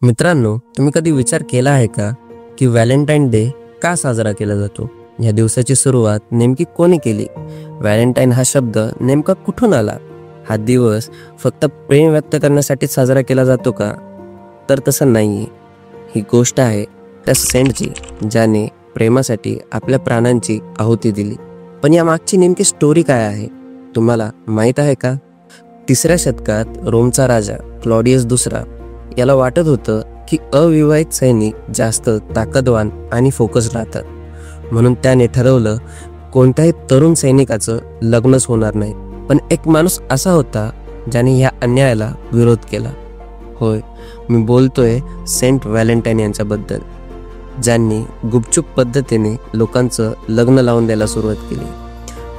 मित्रांनो, तुम्ही कधी विचार केला आहे का की व्हॅलेंटाईन डे का साजरा केला जातो? या दिवसाची सुरुवात नेमकी कोणी केली? व्हॅलेंटाईन हा शब्द नेमका कुठून आला? हा दिवस फक्त प्रेम व्यक्त करण्यासाठी साजरा केला जातो का? तर तसं नाही. ही गोष्ट आहे त्या सेंटची, ज्याने प्रेमासाठी आपल्या प्राणांची आहुती दिली. पण या मागची नेमकी स्टोरी काय आहे तुम्हाला माहीत आहे का? 3ऱ्या शतकात रोमचा राजा क्लॉडियस दुसरा याला वाटत होतं की अविवाहित सैनिक जास्त ताकदवान आणि फोकस राहतात. म्हणून त्याने ठरवलं कोणत्याही तरुण सैनिकाचं लग्नच होणार नाही. पण एक माणूस असा होता ज्याने ह्या अन्यायाला विरोध केला. होय, मी बोलतोय सेंट व्हॅलेंटाईन यांच्याबद्दल, ज्यांनी गुपचूप पद्धतीने लोकांचं लग्न लावून द्यायला सुरुवात केली.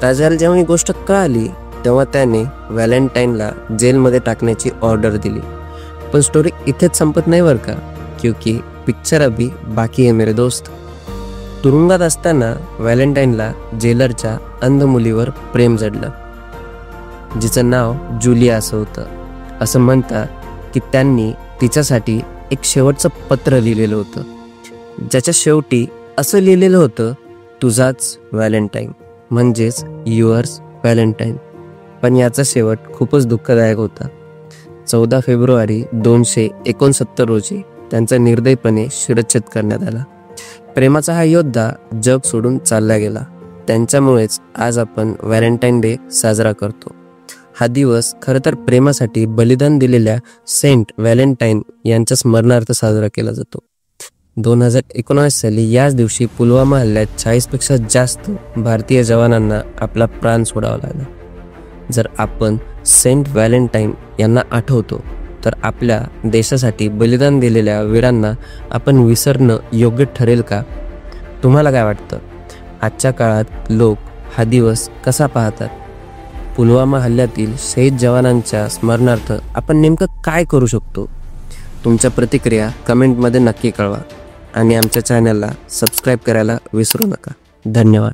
राजाला जेव्हा ही गोष्ट कळाली तेव्हा त्याने व्हॅलेंटाईनला जेलमध्ये टाकण्याची ऑर्डर दिली. पण स्टोरी इथेच संपत नाही बरं का, क्योंकि पिक्चर अभी बाकी आहे मेरे दोस्त. तुरुंगात असताना व्हॅलेंटाईनला जेलरच्या अंध मुलीवर प्रेम जडलं, जिचं नाव जुलिया असं होतं. असं म्हणतात की त्यांनी तिच्यासाठी एक शेवटचं पत्र लिहिलेलं होतं, ज्याच्या शेवटी असं लिहिलेलं होतं, तुझाच व्हॅलेंटाईन, म्हणजेच युअर्स व्हॅलेंटाईन. पण याचा शेवट खूपच दुःखदायक होता. 14 फेब्रुवारी 269 रोजी त्यांचा निर्दयीपणे शिरच्छेद करण्यात आला. प्रेमाचा हा योद्धा जग सोडून चालला गेला. त्यांच्यामुळेच आज आपण व्हॅलेंटाईन डे साजरा करतो. हा दिवस खरं तर प्रेमासाठी बलिदान दिलेल्या सेंट व्हॅलेंटाईन यांच्या स्मरणार्थ साजरा केला जातो. 2019 साली याच दिवशी पुलवामा हल्ल्यात 40पेक्षा जास्त भारतीय जवानांना आपला प्राण सोडावा लागला. जर आपण सेंट व्हॅलेंटाईन यांना आठवतो तर आपल्या देशासाठी बलिदान दिलेल्या वीरांना आपण विसरणं योग्य ठरेल का? तुम्हाला काय वाटतं? आजच्या काळात लोक हा दिवस कसा पाहतात? पुलवामा हल्ल्यातील शहीद जवानांच्या स्मरणार्थ आपण नेमकं काय करू शकतो? तुमच्या प्रतिक्रिया कमेंटमध्ये नक्की कळवा आणि आमच्या चॅनलला सबस्क्राईब करायला विसरू नका. धन्यवाद.